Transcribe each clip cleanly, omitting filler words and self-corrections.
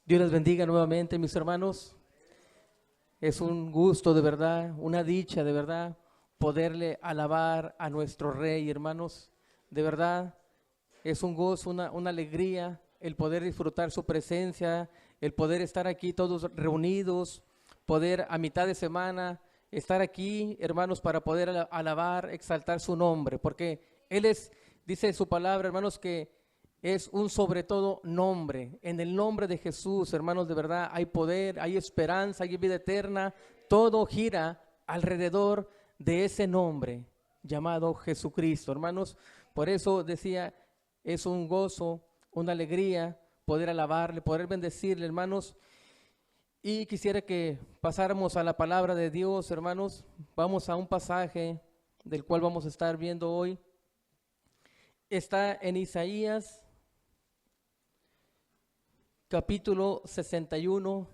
Dios les bendiga nuevamente, mis hermanos. Es un gusto de verdad, una dicha de verdad, poderle alabar a nuestro Rey, hermanos. De verdad, es un gozo, una alegría el poder disfrutar su presencia, el poder estar aquí todos reunidos, poder a mitad de semana estar aquí, hermanos, para poder alabar, exaltar su nombre, porque Él es, dice su palabra, hermanos, que es un sobre todo nombre. En el nombre de Jesús, hermanos, de verdad hay poder, hay esperanza, hay vida eterna. Todo gira alrededor de ese nombre llamado Jesucristo, hermanos. Por eso decía, es un gozo, una alegría poder alabarle, poder bendecirle, hermanos. Y quisiera que pasáramos a la palabra de Dios, hermanos. Vamos a un pasaje del cual vamos a estar viendo hoy. Está en Isaías capítulo 61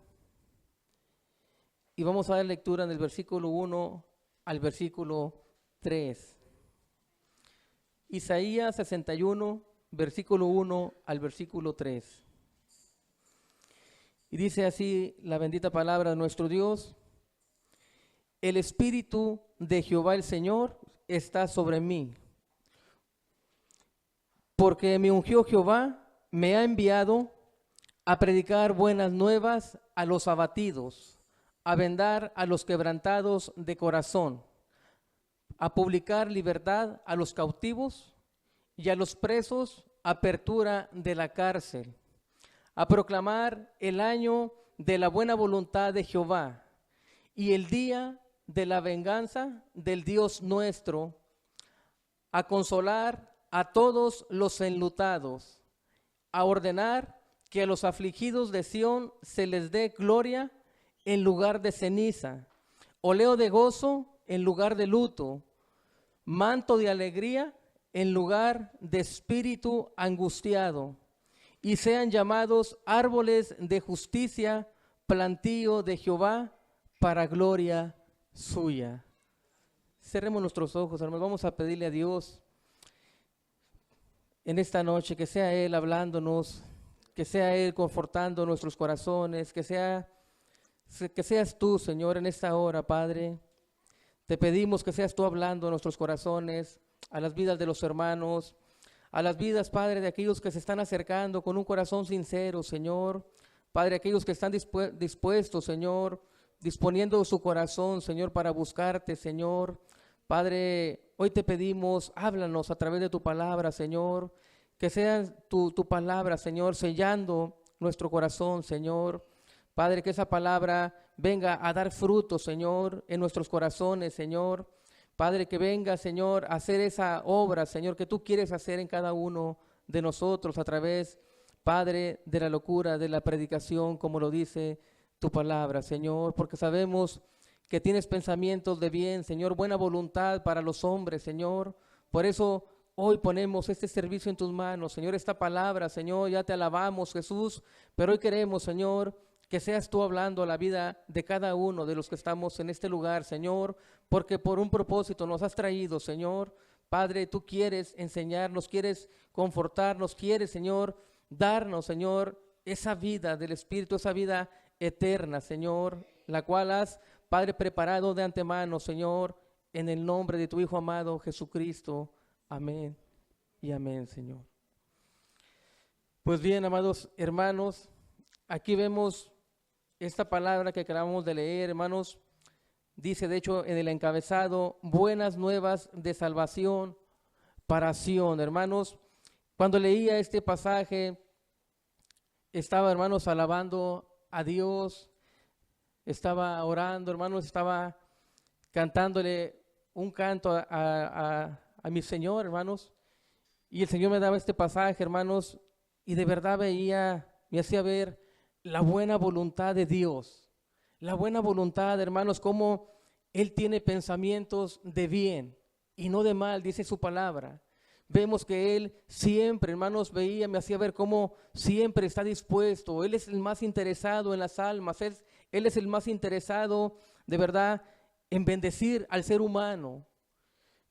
y vamos a dar lectura en el versículo 1 al versículo 3. Isaías 61, versículo 1 al versículo 3. Y dice así la bendita palabra de nuestro Dios: el Espíritu de Jehová el Señor está sobre mí, porque me ungió Jehová, me ha enviado a predicar buenas nuevas a los abatidos, a vendar a los quebrantados de corazón, a publicar libertad a los cautivos y a los presos apertura de la cárcel, a proclamar el año de la buena voluntad de Jehová y el día de la venganza del Dios nuestro, a consolar a todos los enlutados, a ordenar que a los afligidos de Sión se les dé gloria en lugar de ceniza, oleo de gozo en lugar de luto, manto de alegría en lugar de espíritu angustiado, y sean llamados árboles de justicia, plantío de Jehová para gloria suya. Cerremos nuestros ojos, hermanos. Vamos a pedirle a Dios en esta noche que sea Él hablándonos, que sea Él confortando nuestros corazones, que seas tú, Señor, en esta hora, Padre. Te pedimos que seas tú hablando a nuestros corazones, a las vidas de los hermanos, a las vidas, Padre, de aquellos que se están acercando con un corazón sincero, Señor. Padre, aquellos que están dispuestos, Señor, disponiendo su corazón, Señor, para buscarte, Señor. Padre, hoy te pedimos, háblanos a través de tu palabra, Señor. Que sea tu palabra, Señor, sellando nuestro corazón, Señor. Padre, que esa palabra venga a dar fruto, Señor, en nuestros corazones, Señor. Padre, que venga, Señor, a hacer esa obra, Señor, que tú quieres hacer en cada uno de nosotros a través, Padre, de la locura, de la predicación, como lo dice tu palabra, Señor, porque sabemos que tienes pensamientos de bien, Señor, buena voluntad para los hombres, Señor. Por eso hoy ponemos este servicio en tus manos, Señor, esta palabra, Señor, ya te alabamos, Jesús, pero hoy queremos, Señor, que seas tú hablando a la vida de cada uno de los que estamos en este lugar, Señor, porque por un propósito nos has traído, Señor. Padre, tú quieres enseñarnos, quieres confortarnos, quieres, Señor, darnos, Señor, esa vida del Espíritu, esa vida eterna, Señor, la cual has, Padre, preparado de antemano, Señor, en el nombre de tu Hijo amado Jesucristo. Amén y amén, Señor. Pues bien, amados hermanos, aquí vemos esta palabra que acabamos de leer, hermanos. Dice, de hecho, en el encabezado, buenas nuevas de salvación para Sión. Hermanos, cuando leía este pasaje, estaba, hermanos, alabando a Dios, estaba orando, hermanos, estaba cantándole un canto a mi Señor, hermanos, y el Señor me daba este pasaje, hermanos, y de verdad me hacía ver la buena voluntad de Dios, la buena voluntad, hermanos, como Él tiene pensamientos de bien y no de mal, dice su palabra. Vemos que Él siempre, hermanos, me hacía ver cómo siempre está dispuesto. Él es el más interesado en las almas, Él es el más interesado, de verdad, en bendecir al ser humano.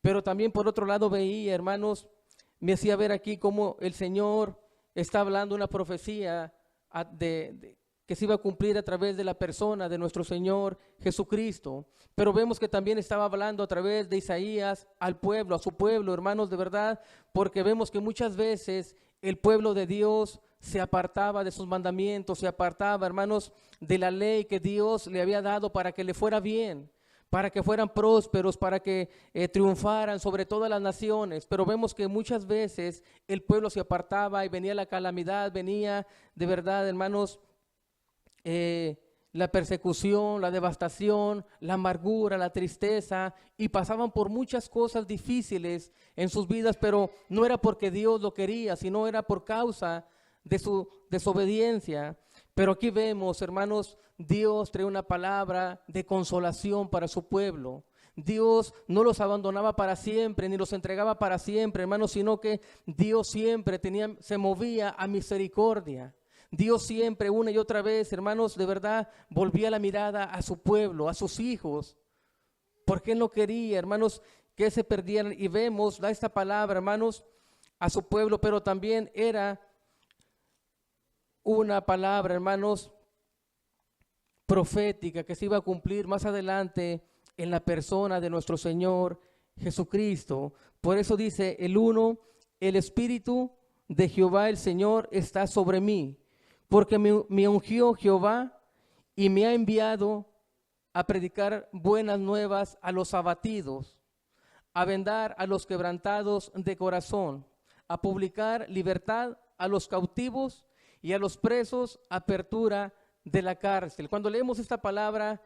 Pero también por otro lado veía, hermanos, me hacía ver aquí cómo el Señor está hablando una profecía que se iba a cumplir a través de la persona de nuestro Señor Jesucristo. Pero vemos que también estaba hablando a través de Isaías al pueblo, a su pueblo, hermanos, de verdad, porque vemos que muchas veces el pueblo de Dios se apartaba de sus mandamientos, se apartaba, hermanos, de la ley que Dios le había dado para que le fuera bien, para que fueran prósperos, para que triunfaran sobre todas las naciones. Pero vemos que muchas veces el pueblo se apartaba y venía la calamidad, venía de verdad, hermanos, la persecución, la devastación, la amargura, la tristeza, y pasaban por muchas cosas difíciles en sus vidas, pero no era porque Dios lo quería, sino era por causa de su desobediencia. Pero aquí vemos, hermanos, Dios trae una palabra de consolación para su pueblo. Dios no los abandonaba para siempre, ni los entregaba para siempre, hermanos, sino que Dios siempre se movía a misericordia. Dios siempre, una y otra vez, hermanos, de verdad, volvía la mirada a su pueblo, a sus hijos, porque Él no quería, hermanos, que se perdieran. Y vemos, da esta palabra, hermanos, a su pueblo, pero también era una palabra, hermanos, profética que se iba a cumplir más adelante en la persona de nuestro Señor Jesucristo. Por eso dice el 1, el Espíritu de Jehová el Señor está sobre mí, porque me ungió Jehová y me ha enviado a predicar buenas nuevas a los abatidos, a vendar a los quebrantados de corazón, a publicar libertad a los cautivos y a los presos, apertura de la cárcel. Cuando leemos esta palabra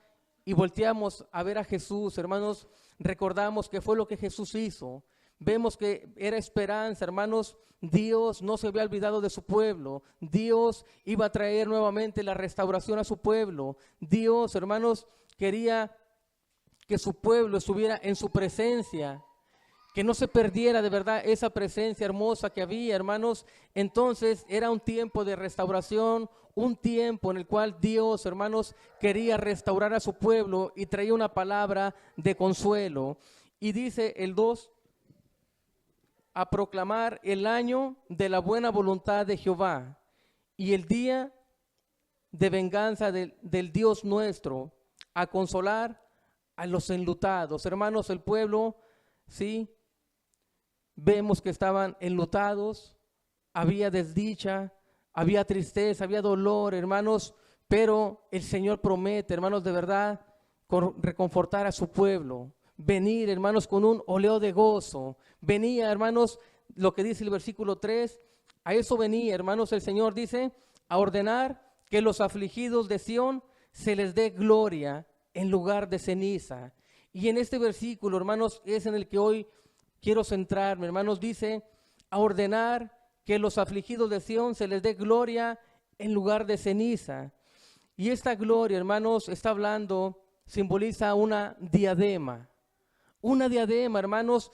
y volteamos a ver a Jesús, hermanos, recordamos que fue lo que Jesús hizo. Vemos que era esperanza, hermanos. Dios no se había olvidado de su pueblo. Dios iba a traer nuevamente la restauración a su pueblo. Dios, hermanos, quería que su pueblo estuviera en su presencia, que no se perdiera de verdad esa presencia hermosa que había, hermanos. Entonces era un tiempo de restauración, un tiempo en el cual Dios, hermanos, quería restaurar a su pueblo y traía una palabra de consuelo. Y dice el 2, a proclamar el año de la buena voluntad de Jehová y el día de venganza del Dios nuestro, a consolar a los enlutados. Hermanos, el pueblo, sí, vemos que estaban enlutados, había desdicha, había tristeza, había dolor, hermanos, pero el Señor promete, hermanos, de verdad, reconfortar a su pueblo. Venir, hermanos, con un óleo de gozo. Venía, hermanos, lo que dice el versículo 3, a eso venía, hermanos, el Señor dice, a ordenar que los afligidos de Sión se les dé gloria en lugar de ceniza. Y en este versículo, hermanos, es en el que hoy quiero centrarme, hermanos, dice, a ordenar que los afligidos de Sión se les dé gloria en lugar de ceniza. Y esta gloria, hermanos, está hablando, simboliza una diadema. Una diadema, hermanos,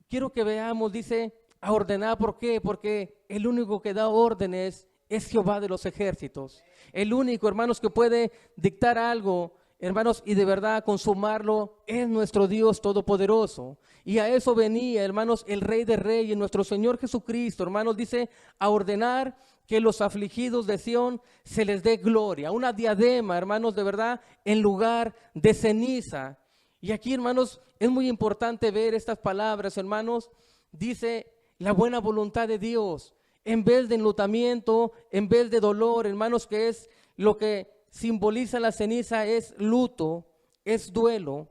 quiero que veamos, dice, a ordenar. ¿Por qué? Porque el único que da órdenes es Jehová de los ejércitos. El único, hermanos, que puede dictar algo, hermanos, y de verdad consumarlo es nuestro Dios Todopoderoso. Y a eso venía, hermanos, el Rey de Reyes, nuestro Señor Jesucristo, hermanos, dice, a ordenar que los afligidos de Sión se les dé gloria. Una diadema, hermanos, de verdad, en lugar de ceniza. Y aquí, hermanos, es muy importante ver estas palabras, hermanos. Dice la buena voluntad de Dios, en vez de enlutamiento, en vez de dolor, hermanos, que es lo que simboliza la ceniza, es luto, es duelo,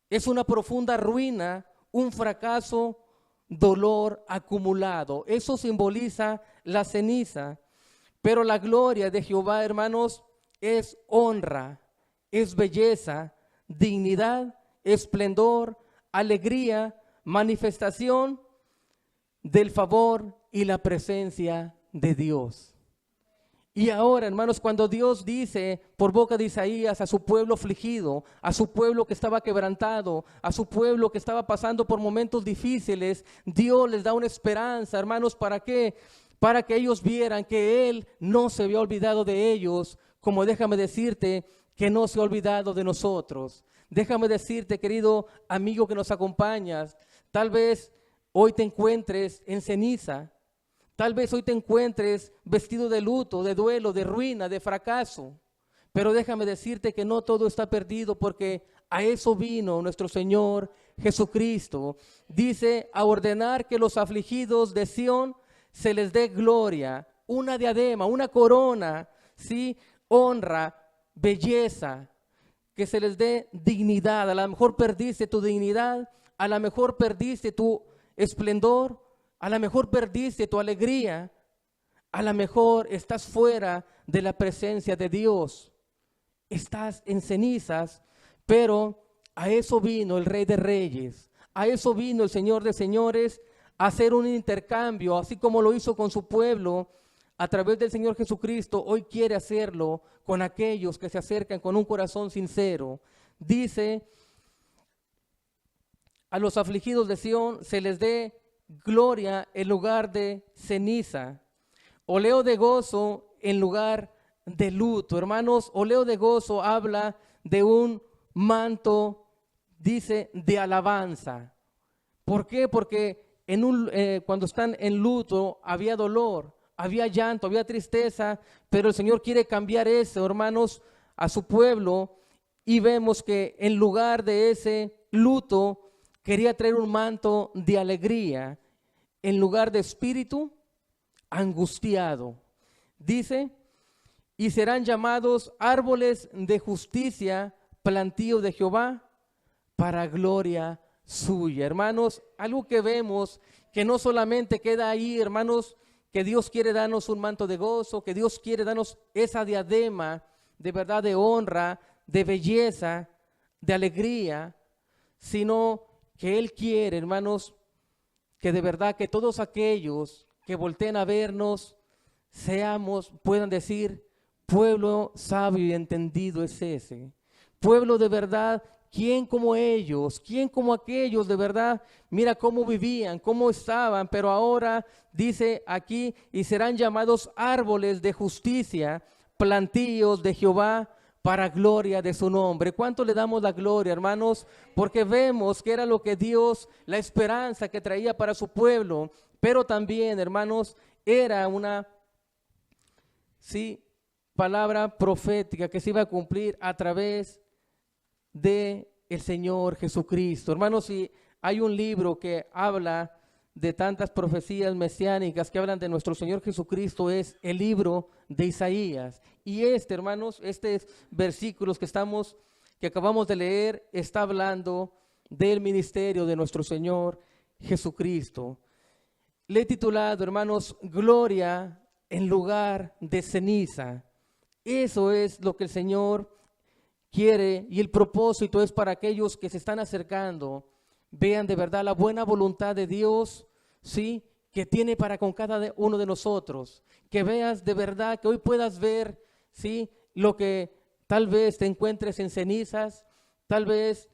es una profunda ruina, un fracaso, dolor acumulado. Eso simboliza la ceniza. Pero la gloria de Jehová, hermanos, es honra, es belleza, dignidad, esplendor, alegría, manifestación del favor y la presencia de Dios. Y ahora, hermanos, cuando Dios dice por boca de Isaías a su pueblo afligido, a su pueblo que estaba quebrantado, a su pueblo que estaba pasando por momentos difíciles, Dios les da una esperanza, hermanos, ¿para qué? Para que ellos vieran que Él no se había olvidado de ellos, como déjame decirte que no se ha olvidado de nosotros. Déjame decirte, querido amigo que nos acompañas, tal vez hoy te encuentres en ceniza, Tal vez hoy te encuentres vestido de luto, de duelo, de ruina, de fracaso. Pero déjame decirte que no todo está perdido, porque a eso vino nuestro Señor Jesucristo. Dice, a ordenar que los afligidos de Sión se les dé gloria, una diadema, una corona, ¿sí? Honra, belleza, que se les dé dignidad. A lo mejor perdiste tu dignidad, a lo mejor perdiste tu esplendor, a lo mejor perdiste tu alegría, a lo mejor estás fuera de la presencia de Dios, estás en cenizas, pero a eso vino el Rey de Reyes, a eso vino el Señor de Señores, a hacer un intercambio, así como lo hizo con su pueblo a través del Señor Jesucristo. Hoy quiere hacerlo con aquellos que se acercan con un corazón sincero. Dice, a los afligidos de Sión se les dé gloria en lugar de ceniza, oleo de gozo en lugar de luto. Hermanos, oleo de gozo habla de un manto, dice, de alabanza. ¿Por qué? Porque cuando están en luto había dolor, había llanto, había tristeza, pero el Señor quiere cambiar eso, hermanos, a su pueblo, y vemos que en lugar de ese luto quería traer un manto de alegría, en lugar de espíritu angustiado. Dice, y serán llamados árboles de justicia, plantío de Jehová, para gloria suya. Hermanos, algo que vemos que no solamente queda ahí, hermanos, que Dios quiere darnos un manto de gozo, que Dios quiere darnos esa diadema de verdad, de honra, de belleza, de alegría, sino que Él quiere, hermanos, que de verdad que todos aquellos que volteen a vernos, puedan decir, pueblo sabio y entendido es ese. Pueblo de verdad, ¿quién como ellos? ¿Quién como aquellos de verdad? Mira cómo vivían, cómo estaban, pero ahora dice aquí, y serán llamados árboles de justicia, plantíos de Jehová, para gloria de su nombre. ¿Cuánto le damos la gloria, hermanos? Porque vemos que era lo que Dios, la esperanza que traía para su pueblo, pero también, hermanos, era una, sí, palabra profética que se iba a cumplir a través de el Señor Jesucristo. Hermanos, si hay un libro que habla de tantas profecías mesiánicas que hablan de nuestro Señor Jesucristo, es el libro de Isaías. Y hermanos, versículos que acabamos de leer, está hablando del ministerio de nuestro Señor Jesucristo. Le he titulado, hermanos, gloria en lugar de ceniza. Eso es lo que el Señor quiere, y el propósito es para aquellos que se están acercando, vean de verdad la buena voluntad de Dios, ¿sí?, que tiene para con cada uno de nosotros. Que veas de verdad, que hoy puedas ver, ¿sí?, lo que tal vez te encuentres en cenizas, tal vez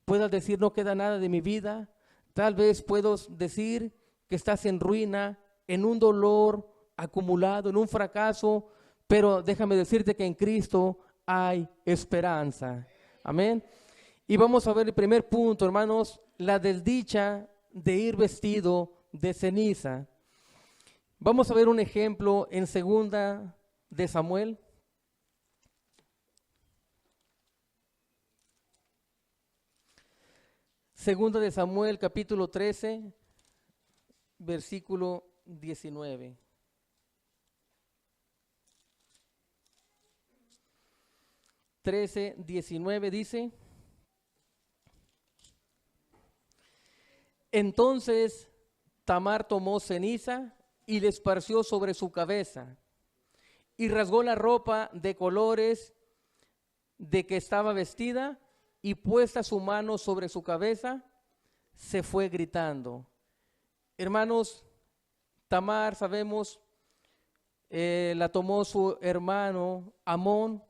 puedas decir no queda nada de mi vida, tal vez puedas decir que estás en ruina, en un dolor acumulado, en un fracaso, pero déjame decirte que en Cristo hay esperanza. Amén. Y vamos a ver el primer punto, hermanos, la desdicha de ir vestido de ceniza. Vamos a ver un ejemplo en segunda de Samuel. Segunda de Samuel, capítulo 13, versículo 19. Dice: entonces Tamar tomó ceniza y le esparció sobre su cabeza, y rasgó la ropa de colores de que estaba vestida, y puesta su mano sobre su cabeza, se fue gritando. Hermanos, Tamar, sabemos, la tomó su hermano Amón,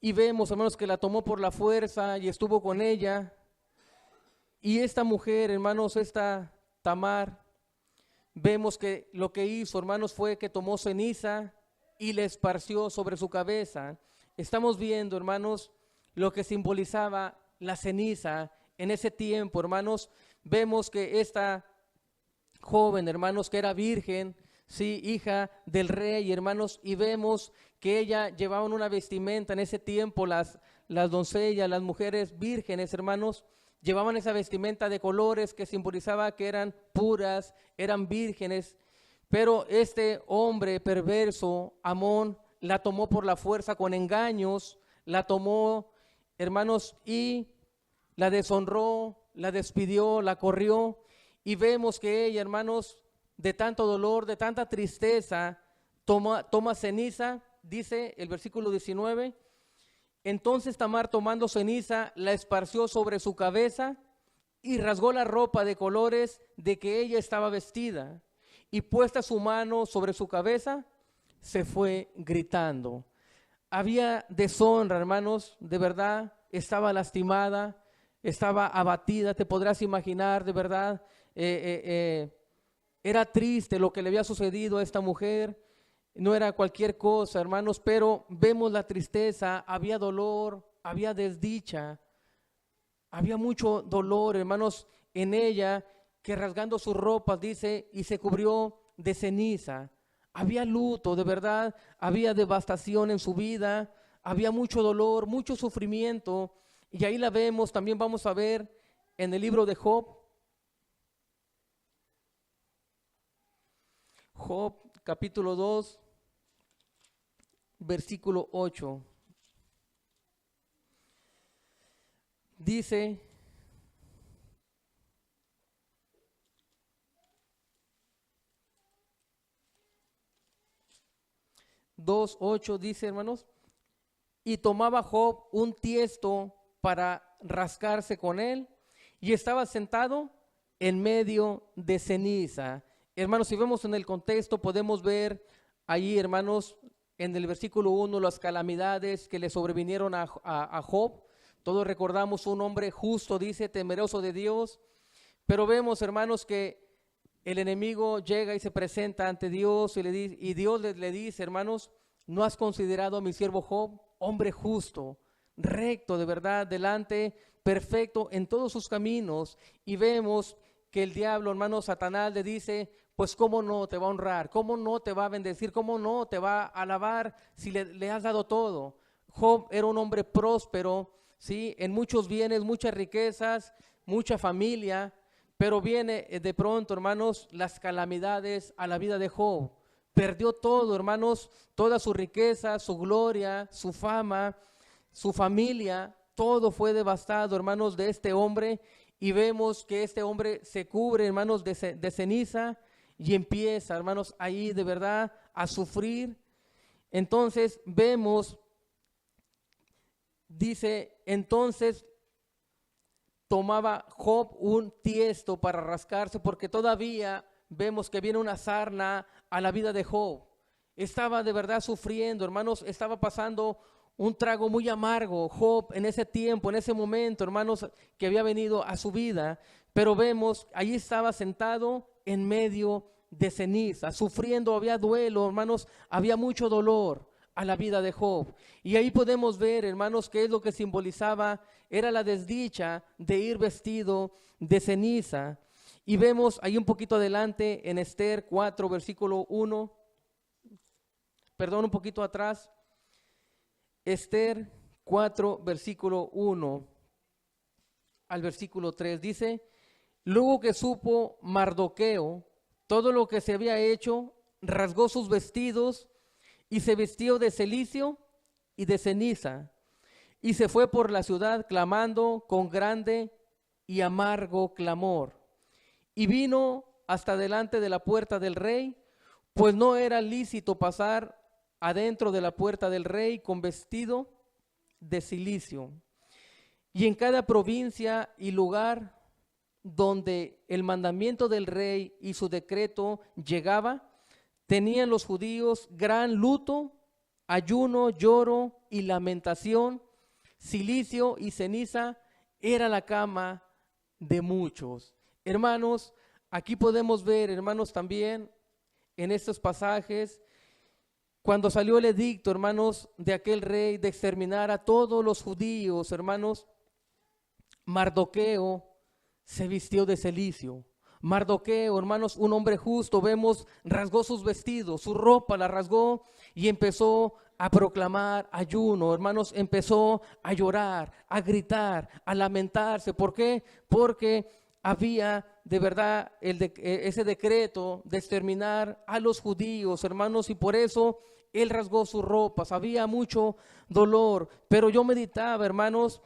y vemos, hermanos, que la tomó por la fuerza y estuvo con ella. Y esta mujer, hermanos, esta Tamar, vemos que lo que hizo, hermanos, fue que tomó ceniza y le esparció sobre su cabeza. Estamos viendo, hermanos, lo que simbolizaba la ceniza en ese tiempo, hermanos. Vemos que esta joven, hermanos, que era virgen, sí, hija del rey, hermanos, y vemos que ella llevaba una vestimenta en ese tiempo, las doncellas, las mujeres vírgenes, hermanos, llevaban esa vestimenta de colores que simbolizaba que eran puras, eran vírgenes, pero este hombre perverso, Amón, la tomó por la fuerza con engaños, la tomó, hermanos, y la deshonró, la despidió, la corrió, y vemos que ella, hermanos, de tanto dolor, de tanta tristeza, toma ceniza, dice el versículo 19, entonces Tamar tomando ceniza, la esparció sobre su cabeza y rasgó la ropa de colores de que ella estaba vestida, y puesta su mano sobre su cabeza, se fue gritando. Había deshonra, hermanos, de verdad, estaba lastimada, estaba abatida, te podrás imaginar, de verdad, era triste lo que le había sucedido a esta mujer, no era cualquier cosa, hermanos, pero vemos la tristeza, había dolor, había desdicha, había mucho dolor, hermanos, en ella, que rasgando sus ropas, dice, y se cubrió de ceniza. Había luto, de verdad, había devastación en su vida, había mucho dolor, mucho sufrimiento, y ahí la vemos, también vamos a ver en el libro de Job. Job capítulo 2, versículo 8. Dice, dos ocho dice, hermanos, y tomaba Job un tiesto para rascarse con él, y estaba sentado en medio de ceniza. Hermanos, si vemos en el contexto, podemos ver ahí, hermanos, en el versículo 1, las calamidades que le sobrevinieron a Job. Todos recordamos un hombre justo, dice, temeroso de Dios, pero vemos, hermanos, que el enemigo llega y se presenta ante Dios y, y Dios le dice, hermanos, ¿no has considerado a mi siervo Job, hombre justo, recto de verdad, delante, perfecto en todos sus caminos? Y vemos que el diablo, hermano, Satanás le dice, pues cómo no te va a honrar, cómo no te va a bendecir, cómo no te va a alabar si le has dado todo. Job era un hombre próspero, ¿sí? En muchos bienes, muchas riquezas, mucha familia, pero viene de pronto, hermanos, las calamidades a la vida de Job. Perdió todo, hermanos, toda su riqueza, su gloria, su fama, su familia, todo fue devastado, hermanos, de este hombre. Y vemos que este hombre se cubre, hermanos, de ceniza y empieza, hermanos, ahí de verdad a sufrir. Entonces vemos, dice, entonces tomaba Job un tiesto para rascarse, porque todavía vemos que viene una sarna a la vida de Job. Estaba de verdad sufriendo, hermanos, estaba pasando un trago muy amargo Job en ese tiempo, en ese momento, hermanos, que había venido a su vida. Pero vemos, allí estaba sentado en medio de ceniza, sufriendo, había duelo, hermanos, había mucho dolor a la vida de Job. Y ahí podemos ver, hermanos, qué es lo que simbolizaba, era la desdicha de ir vestido de ceniza. Y vemos ahí un poquito adelante en Esther 4, versículo 1, perdón, un poquito atrás, Esther 4, versículo 1 al versículo 3, dice, luego que supo Mardoqueo todo lo que se había hecho, rasgó sus vestidos y se vistió de cilicio y de ceniza, y se fue por la ciudad clamando con grande y amargo clamor. Y vino hasta delante de la puerta del rey, pues no era lícito pasar adentro de la puerta del rey con vestido de cilicio. Y en cada provincia y lugar donde el mandamiento del rey y su decreto llegaba, tenían los judíos gran luto, ayuno, lloro y lamentación. Cilicio y ceniza era la cama de muchos. Hermanos, aquí podemos ver, hermanos, también en estos pasajes, cuando salió el edicto, hermanos, de aquel rey de exterminar a todos los judíos, hermanos, Mardoqueo se vistió de cilicio. Mardoqueo, hermanos, un hombre justo, vemos, rasgó sus vestidos, su ropa la rasgó y empezó a proclamar ayuno, hermanos, empezó a llorar, a gritar, a lamentarse. ¿Por qué? Porque había de verdad ese decreto de exterminar a los judíos, hermanos, y por eso él rasgó sus ropas. Había mucho dolor, pero yo meditaba, hermanos,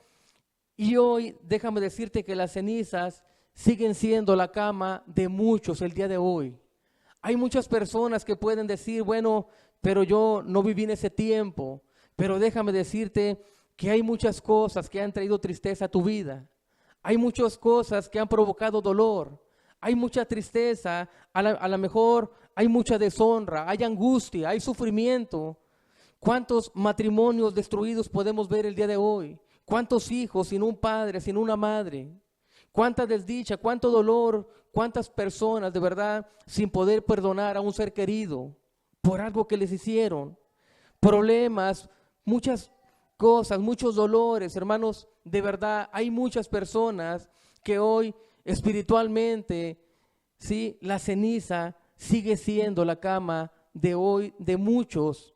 y hoy déjame decirte que las cenizas siguen siendo la cama de muchos el día de hoy. Hay muchas personas que pueden decir, bueno, pero yo no viví en ese tiempo. Pero déjame decirte que hay muchas cosas que han traído tristeza a tu vida. Hay muchas cosas que han provocado dolor. Hay mucha tristeza, a lo mejor hay mucha deshonra, hay angustia, hay sufrimiento. ¿Cuántos matrimonios destruidos podemos ver el día de hoy? ¿Cuántos hijos sin un padre, sin una madre? ¿Cuánta desdicha, cuánto dolor, cuántas personas de verdad sin poder perdonar a un ser querido por algo que les hicieron? Problemas, muchas cosas, muchos dolores, hermanos, de verdad hay muchas personas que hoy espiritualmente, sí, la ceniza sigue siendo la cama de hoy de muchos.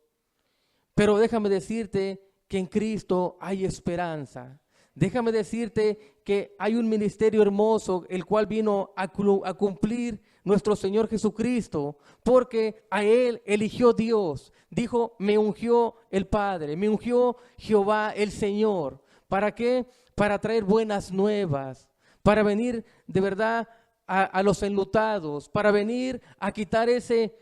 Pero déjame decirte que en Cristo hay esperanza. Déjame decirte que hay un ministerio hermoso, el cual vino a cumplir nuestro Señor Jesucristo, porque a Él eligió Dios. Dijo, me ungió el Padre, me ungió Jehová el Señor. ¿Para qué? Para traer buenas nuevas, para venir de verdad a los enlutados, para venir a quitar ese,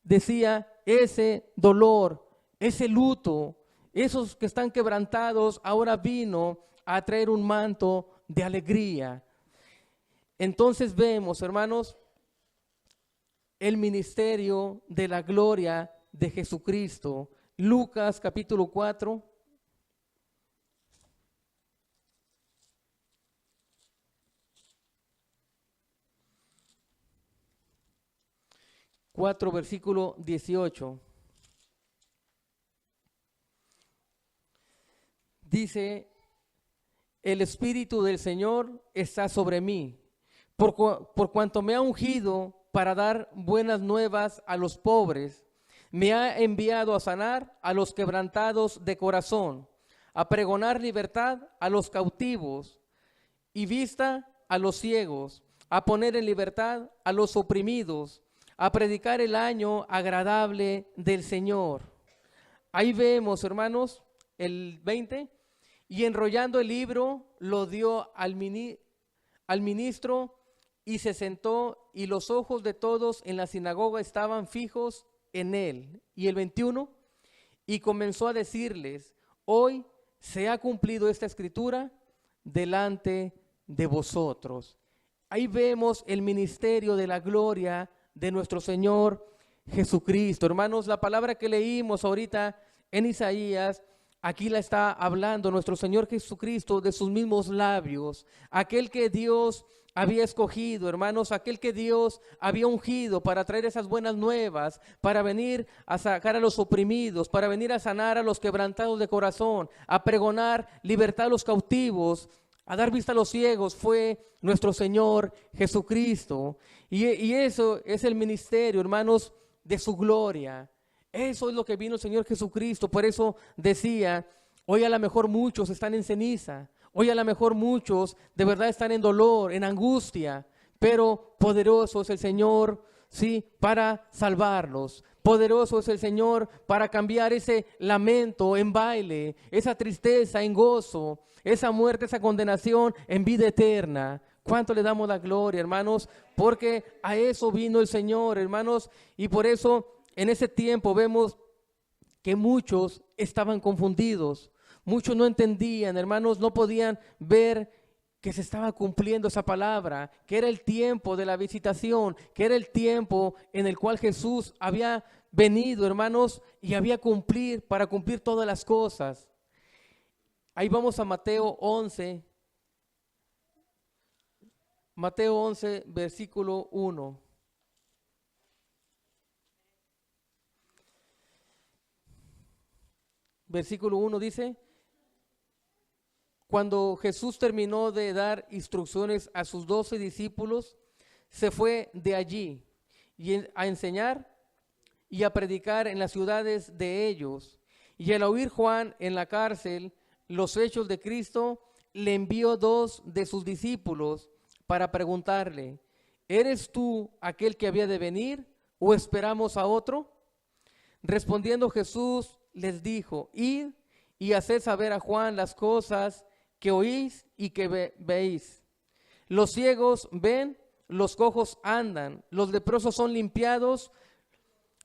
decía, ese dolor, ese luto. Esos que están quebrantados ahora vino a traer un manto de alegría. Entonces vemos, hermanos, el ministerio de la gloria de Jesucristo. Lucas capítulo 4. Versículo 18. Dice, el Espíritu del Señor está sobre mí, por cuanto me ha ungido para dar buenas nuevas a los pobres, me ha enviado a sanar a los quebrantados de corazón, a pregonar libertad a los cautivos y vista a los ciegos, a poner en libertad a los oprimidos, a predicar el año agradable del Señor. Ahí vemos, hermanos, el 20, y enrollando el libro lo dio al ministro y se sentó, y los ojos de todos en la sinagoga estaban fijos en él. Y el 21, y comenzó a decirles, hoy se ha cumplido esta escritura delante de vosotros. Ahí vemos el ministerio de la gloria de nuestro Señor Jesucristo. Hermanos, la palabra que leímos ahorita en Isaías, aquí la está hablando nuestro Señor Jesucristo de sus mismos labios, aquel que Dios había escogido, hermanos, aquel que Dios había ungido para traer esas buenas nuevas, para venir a sacar a los oprimidos, para venir a sanar a los quebrantados de corazón, a pregonar libertad a los cautivos, a dar vista a los ciegos, fue nuestro Señor Jesucristo. Y eso es el ministerio, hermanos, de su gloria. Eso es lo que vino el Señor Jesucristo. Por eso decía, hoy a lo mejor muchos están en ceniza, hoy a lo mejor muchos de verdad están en dolor, en angustia, pero poderoso es el Señor, sí, para salvarlos. Poderoso es el Señor para cambiar ese lamento en baile, esa tristeza en gozo, esa muerte, esa condenación en vida eterna. ¿Cuánto le damos la gloria, hermanos? Porque a eso vino el Señor, hermanos, y por eso en ese tiempo vemos que muchos estaban confundidos, muchos no entendían, hermanos, no podían ver que se estaba cumpliendo esa palabra, que era el tiempo de la visitación, que era el tiempo en el cual Jesús había venido, hermanos, y había para cumplir todas las cosas. Ahí vamos a Mateo 11, versículo 1. Versículo 1 dice, cuando Jesús terminó de dar instrucciones a sus 12 discípulos, se fue de allí a enseñar y a predicar en las ciudades de ellos. Y al oír Juan en la cárcel los hechos de Cristo, le envió 2 de sus discípulos para preguntarle: ¿eres tú aquel que había de venir o esperamos a otro? Respondiendo Jesús les dijo: id y haced saber a Juan las cosas que oís y que veis. Los ciegos ven, los cojos andan, los leprosos son limpiados,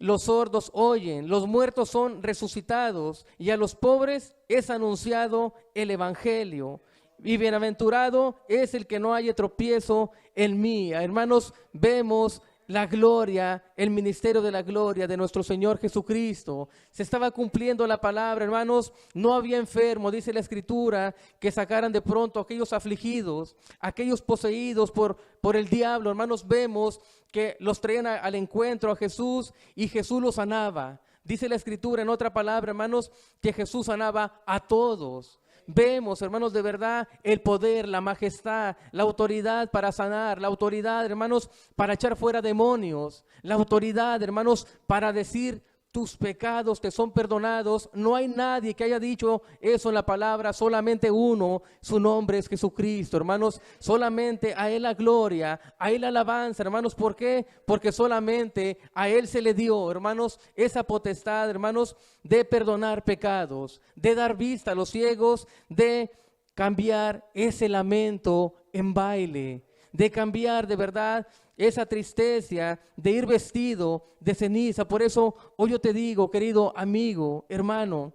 los sordos oyen, los muertos son resucitados, y a los pobres es anunciado el evangelio. Y bienaventurado es el que no haya tropiezo en mí. Hermanos, vemos la gloria, el ministerio de la gloria de nuestro Señor Jesucristo. Se estaba cumpliendo la palabra, hermanos. No había enfermo, dice la Escritura, que sacaran de pronto a aquellos afligidos, aquellos poseídos por el diablo. Hermanos, vemos que los traían al encuentro a Jesús y Jesús los sanaba. Dice la Escritura en otra palabra, hermanos, que Jesús sanaba a todos. Vemos, hermanos, de verdad el poder, la majestad, la autoridad para sanar, la autoridad, hermanos, para echar fuera demonios, la autoridad, hermanos, para decir: tus pecados te son perdonados. No hay nadie que haya dicho eso en la palabra, solamente uno, su nombre es Jesucristo, hermanos. Solamente a Él la gloria, a Él la alabanza, hermanos. ¿Por qué? Porque solamente a Él se le dio, hermanos, esa potestad, hermanos, de perdonar pecados, de dar vista a los ciegos, de cambiar ese lamento en baile, de cambiar de verdad esa tristeza, de ir vestido de ceniza. Por eso hoy yo te digo, querido amigo, hermano,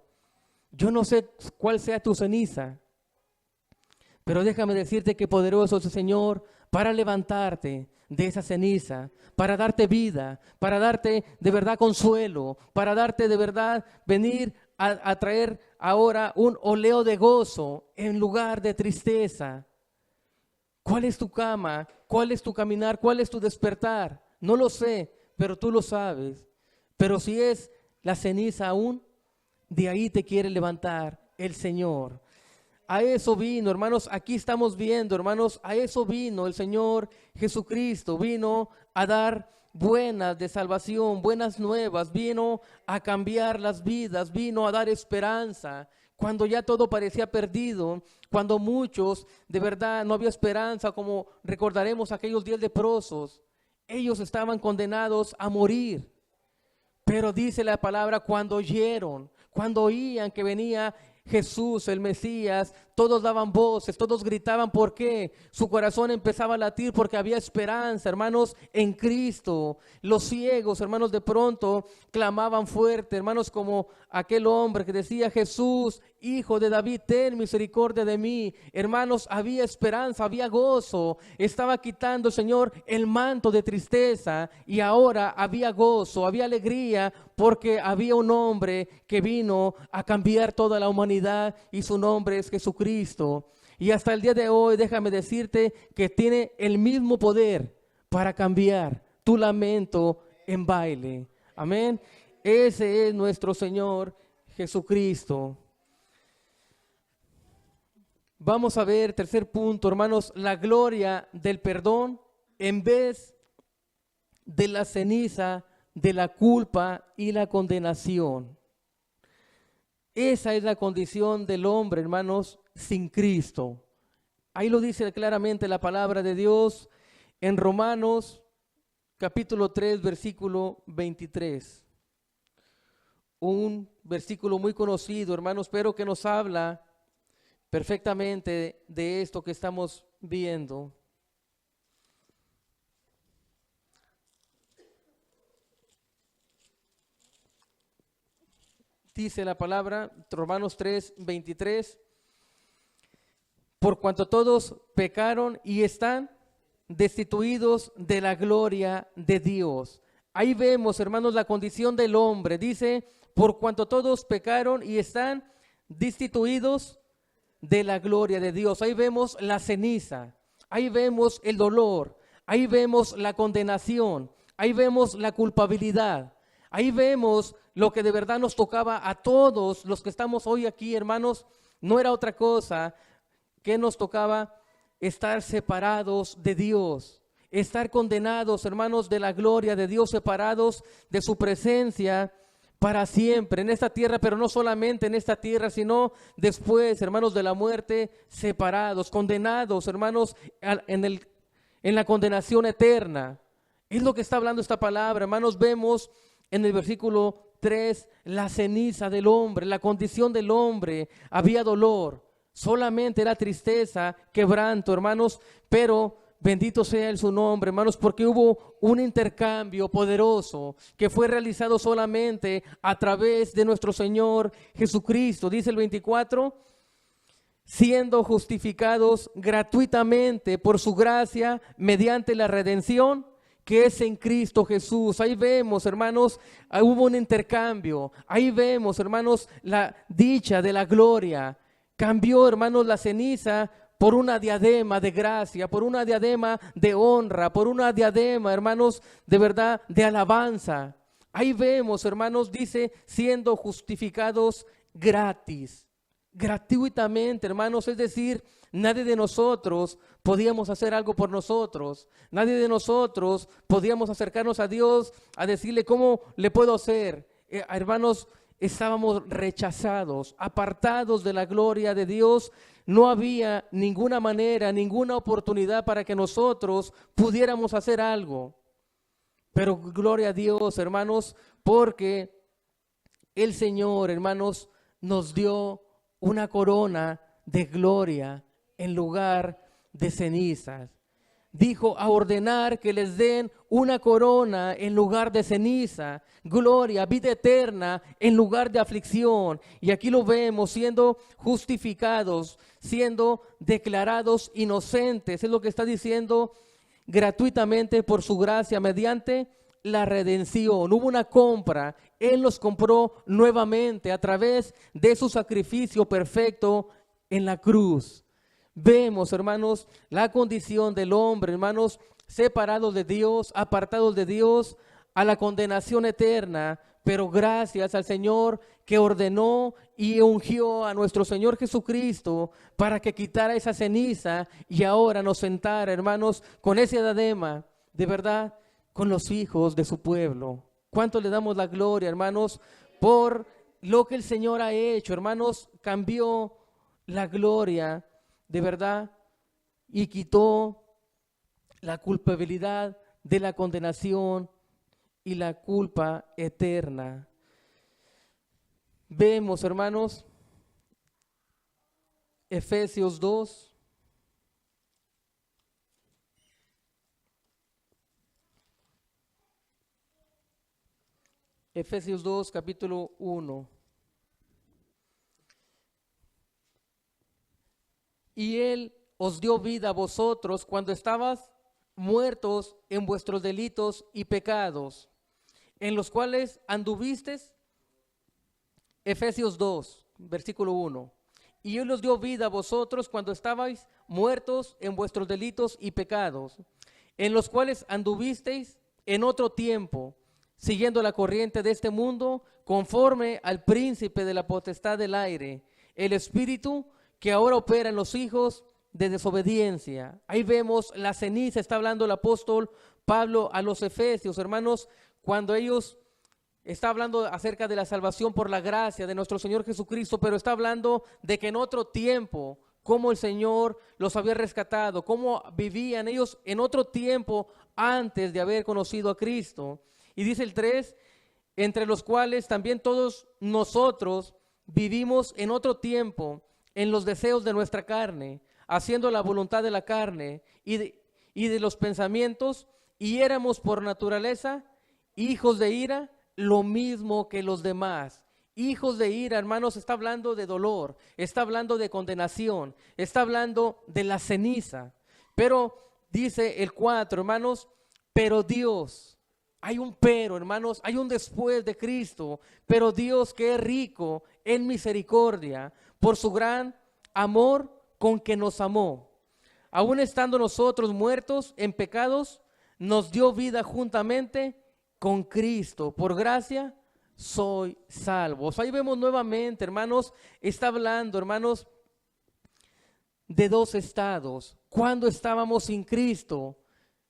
yo no sé cuál sea tu ceniza, pero déjame decirte que poderoso es el Señor para levantarte de esa ceniza, para darte vida, para darte de verdad consuelo, para darte de verdad venir a traer ahora un oleo de gozo en lugar de tristeza. ¿Cuál es tu cama? ¿Cuál es tu caminar? ¿Cuál es tu despertar? No lo sé, pero tú lo sabes. Pero si es la ceniza aún, de ahí te quiere levantar el Señor. A eso vino, hermanos, aquí estamos viendo, hermanos, a eso vino el Señor Jesucristo. Vino a dar buenas de salvación, buenas nuevas, vino a cambiar las vidas, vino a dar esperanza. Cuando ya todo parecía perdido, cuando muchos de verdad no había esperanza, como recordaremos aquellos 10 leprosos, ellos estaban condenados a morir. Pero dice la palabra, cuando oyeron, cuando oían que venía Jesús, el Mesías, todos daban voces, todos gritaban. ¿Por qué? Su corazón empezaba a latir porque había esperanza, hermanos, en Cristo. Los ciegos, hermanos, de pronto clamaban fuerte, hermanos, como aquel hombre que decía: Jesús, Hijo de David, ten misericordia de mí. Hermanos, había esperanza, había gozo. Estaba quitando el Señor el manto de tristeza y ahora había gozo, había alegría, porque había un hombre que vino a cambiar toda la humanidad y su nombre es Jesucristo. Y hasta el día de hoy, déjame decirte que tiene el mismo poder para cambiar tu lamento en baile. Amén. Ese es nuestro Señor Jesucristo. Vamos a ver, tercer punto, hermanos, la gloria del perdón en vez de la ceniza de la culpa y la condenación. Esa es la condición del hombre, hermanos, sin Cristo. Ahí lo dice claramente la palabra de Dios en Romanos capítulo 3, versículo 23. Un versículo muy conocido, hermanos, pero que nos habla perfectamente de esto que estamos viendo. Dice la palabra, Romanos 3, 23, por cuanto todos pecaron y están destituidos de la gloria de Dios. Ahí vemos, hermanos, la condición del hombre. Dice, por cuanto todos pecaron y están destituidos de la gloria de Dios. Ahí vemos la ceniza, ahí vemos el dolor, ahí vemos la condenación, ahí vemos la culpabilidad, ahí vemos lo que de verdad nos tocaba a todos los que estamos hoy aquí, hermanos. No era otra cosa ¿Qué nos tocaba? Estar separados de Dios, estar condenados, hermanos, de la gloria de Dios, separados de su presencia para siempre en esta tierra, pero no solamente en esta tierra, sino después, hermanos, de la muerte, separados, condenados, hermanos, en la condenación eterna. Es lo que está hablando esta palabra, hermanos. Vemos en el versículo 3 la ceniza del hombre, la condición del hombre. Había dolor, solamente era tristeza, quebranto, hermanos, pero bendito sea el su nombre, hermanos, porque hubo un intercambio poderoso que fue realizado solamente a través de nuestro Señor Jesucristo. Dice el 24, siendo justificados gratuitamente por su gracia mediante la redención que es en Cristo Jesús. Ahí vemos, hermanos, hubo un intercambio. Ahí vemos, hermanos, la dicha de la gloria. Cambió, hermanos, la ceniza por una diadema de gracia, por una diadema de honra, por una diadema, hermanos, de verdad, de alabanza. Ahí vemos, hermanos, dice, siendo justificados gratis, gratuitamente, hermanos, es decir, nadie de nosotros podíamos hacer algo por nosotros, nadie de nosotros podíamos acercarnos a Dios a decirle, ¿cómo le puedo hacer? Hermanos, estábamos rechazados, apartados de la gloria de Dios. No había ninguna manera, ninguna oportunidad para que nosotros pudiéramos hacer algo. Pero gloria a Dios, hermanos, porque el Señor, hermanos, nos dio una corona de gloria en lugar de cenizas. Dijo a ordenar que les den una corona en lugar de ceniza, gloria, vida eterna en lugar de aflicción. Y aquí lo vemos, siendo justificados, siendo declarados inocentes. Es lo que está diciendo, gratuitamente por su gracia mediante la redención. Hubo una compra, Él los compró nuevamente a través de su sacrificio perfecto en la cruz. Vemos, hermanos, la condición del hombre, hermanos, separados de Dios, apartados de Dios, a la condenación eterna, pero gracias al Señor que ordenó y ungió a nuestro Señor Jesucristo para que quitara esa ceniza y ahora nos sentara, hermanos, con ese diadema, de verdad, con los hijos de su pueblo. ¿Cuánto le damos la gloria, hermanos, por lo que el Señor ha hecho? Hermanos, cambió la gloria, de verdad, y quitó la culpabilidad de la condenación y la culpa eterna. Vemos, hermanos, Efesios 2. Efesios 2, capítulo 1. Y Él os dio vida a vosotros cuando estabas muertos en vuestros delitos y pecados, en los cuales anduvisteis. Efesios 2, versículo 1. Y Él os dio vida a vosotros cuando estabais muertos en vuestros delitos y pecados, en los cuales anduvisteis en otro tiempo, siguiendo la corriente de este mundo, conforme al príncipe de la potestad del aire, el espíritu que ahora opera en los hijos de desobediencia. Ahí vemos la ceniza, está hablando el apóstol Pablo a los efesios, hermanos, cuando ellos está hablando acerca de la salvación por la gracia de nuestro Señor Jesucristo, pero está hablando de que en otro tiempo, cómo el Señor los había rescatado, cómo vivían ellos en otro tiempo antes de haber conocido a Cristo. Y dice el 3, entre los cuales también todos nosotros vivimos en otro tiempo, en los deseos de nuestra carne, haciendo la voluntad de la carne y de los pensamientos, y éramos por naturaleza hijos de ira, lo mismo que los demás. Hijos de ira, hermanos, está hablando de dolor, está hablando de condenación, está hablando de la ceniza. Pero dice el 4, hermanos, pero Dios, hay un pero, hermanos, hay un después de Cristo, pero Dios que es rico en misericordia, por su gran amor con que nos amó, aun estando nosotros muertos en pecados, nos dio vida juntamente con Cristo. Por gracia soy salvos. Ahí vemos nuevamente, hermanos, está hablando, hermanos, de dos estados. Cuando estábamos sin Cristo,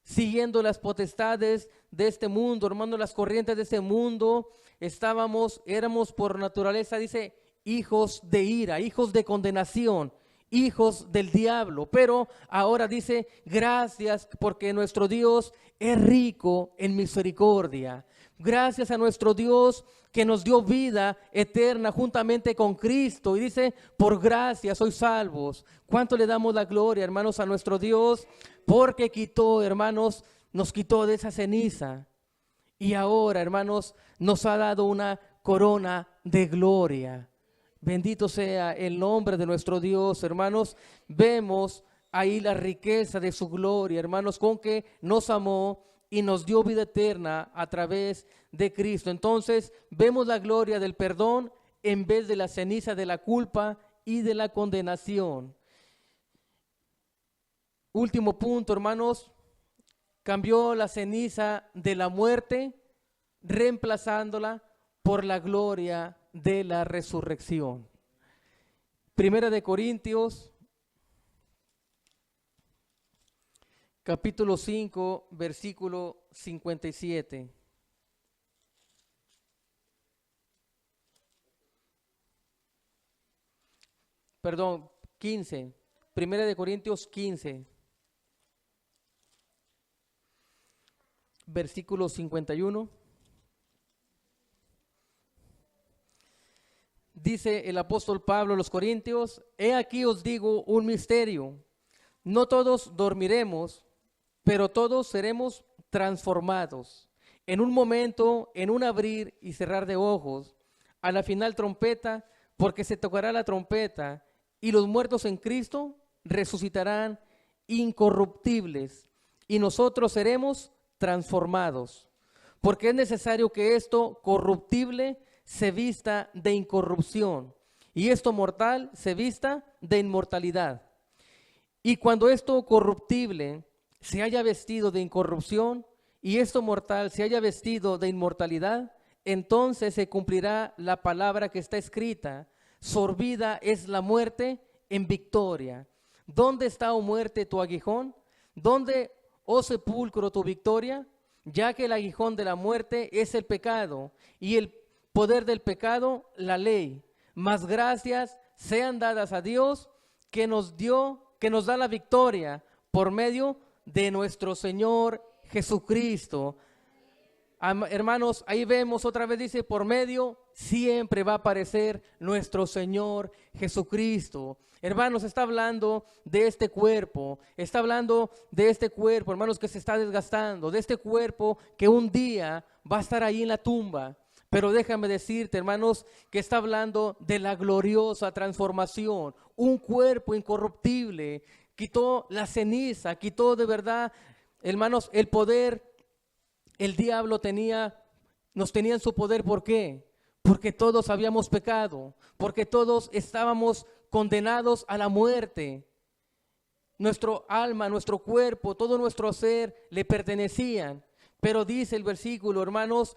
siguiendo las potestades de este mundo, hermano, las corrientes de este mundo, éramos por naturaleza, dice, hijos de ira, hijos de condenación, hijos del diablo. Pero ahora dice, gracias porque nuestro Dios es rico en misericordia. Gracias a nuestro Dios que nos dio vida eterna juntamente con Cristo. Y dice, por gracia sois salvos. ¿Cuánto le damos la gloria, hermanos, a nuestro Dios? Porque hermanos, nos quitó de esa ceniza. Y ahora, hermanos, nos ha dado una corona de gloria. Bendito sea el nombre de nuestro Dios, hermanos. Vemos ahí la riqueza de su gloria, hermanos, con que nos amó y nos dio vida eterna a través de Cristo. Entonces, vemos la gloria del perdón en vez de la ceniza de la culpa y de la condenación. Último punto, hermanos, cambió la ceniza de la muerte, reemplazándola por la gloria de la resurrección. Primera de Corintios, capítulo 5, versículo 57. Perdón, 15. Primera de Corintios 15. Versículo 51. Dice el apóstol Pablo a los Corintios, he aquí os digo un misterio, no todos dormiremos, pero todos seremos transformados. En un momento, en un abrir y cerrar de ojos, a la final trompeta, porque se tocará la trompeta, y los muertos en Cristo resucitarán incorruptibles, y nosotros seremos transformados. Porque es necesario que esto corruptible se vista de incorrupción, y esto mortal se vista de inmortalidad. Y cuando esto corruptible se haya vestido de incorrupción, y esto mortal se haya vestido de inmortalidad, entonces se cumplirá la palabra que está escrita, sorbida es la muerte en victoria. ¿Dónde está, oh muerte, tu aguijón? ¿Dónde, oh sepulcro, tu victoria? Ya que el aguijón de la muerte es el pecado, y el poder del pecado, la ley. Mas gracias sean dadas a Dios que nos da la victoria por medio de nuestro Señor Jesucristo. Hermanos, ahí vemos otra vez, dice, por medio siempre va a aparecer nuestro Señor Jesucristo. Hermanos, está hablando de este cuerpo, hermanos, que se está desgastando, de este cuerpo que un día va a estar ahí en la tumba. Pero déjame decirte, hermanos, que está hablando de la gloriosa transformación, un cuerpo incorruptible, quitó la ceniza, quitó de verdad, hermanos, el poder. El diablo nos tenía en su poder. ¿Por qué? Porque todos habíamos pecado, porque todos estábamos condenados a la muerte. Nuestro alma, nuestro cuerpo, todo nuestro ser le pertenecían. Pero dice el versículo, hermanos,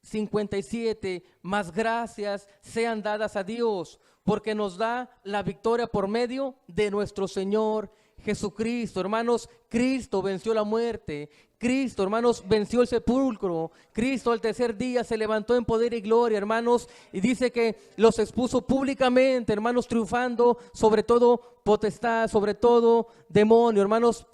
57, más gracias sean dadas a Dios, porque nos da la victoria por medio de nuestro Señor Jesucristo. Hermanos, Cristo venció la muerte. Cristo, hermanos, venció el sepulcro. Cristo al tercer día se levantó en poder y gloria, hermanos, y dice que los expuso públicamente, hermanos, triunfando sobre todo potestad, sobre todo demonio, hermanos,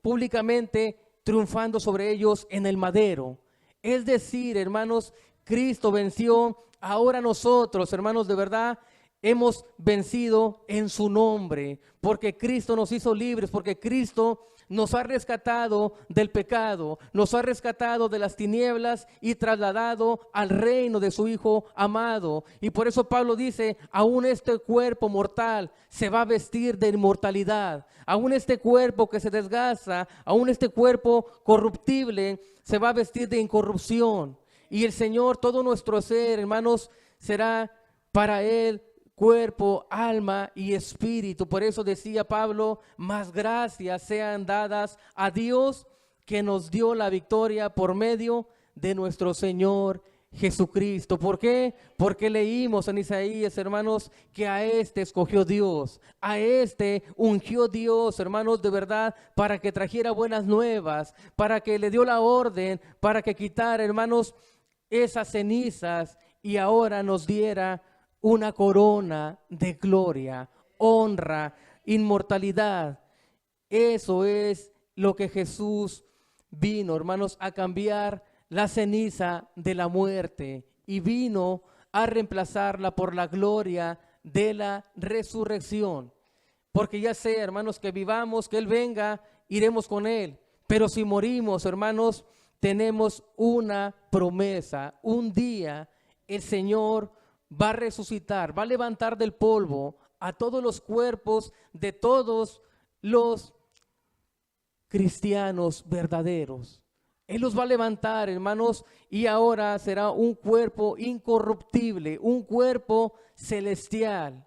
públicamente triunfando sobre ellos en el madero. Es decir, hermanos, Cristo venció. Ahora nosotros, hermanos, de verdad hemos vencido en su nombre, porque Cristo nos hizo libres, porque Cristo nos ha rescatado del pecado, nos ha rescatado de las tinieblas y trasladado al reino de su Hijo amado. Y por eso Pablo dice, aún este cuerpo mortal se va a vestir de inmortalidad, aún este cuerpo que se desgasta, aún este cuerpo corruptible se va a vestir de incorrupción. Y el Señor, todo nuestro ser, hermanos, será para Él cuerpo, alma y espíritu. Por eso decía Pablo, más gracias sean dadas a Dios que nos dio la victoria por medio de nuestro Señor Jesucristo. ¿Por qué? Porque leímos en Isaías, hermanos, que a este escogió Dios, a este ungió Dios, hermanos, de verdad, para que trajera buenas nuevas, para que le dio la orden, para que quitara, hermanos, esas cenizas y ahora nos diera una corona de gloria, honra, inmortalidad. Eso es lo que Jesús vino, hermanos, a cambiar la ceniza de la muerte y vino a reemplazarla por la gloria de la resurrección. Porque ya sea, hermanos, que vivamos, que Él venga, iremos con Él. Pero si morimos, hermanos, tenemos una promesa. Un día el Señor va a resucitar, va a levantar del polvo a todos los cuerpos de todos los cristianos verdaderos. Él los va a levantar, hermanos, y ahora será un cuerpo incorruptible, un cuerpo celestial.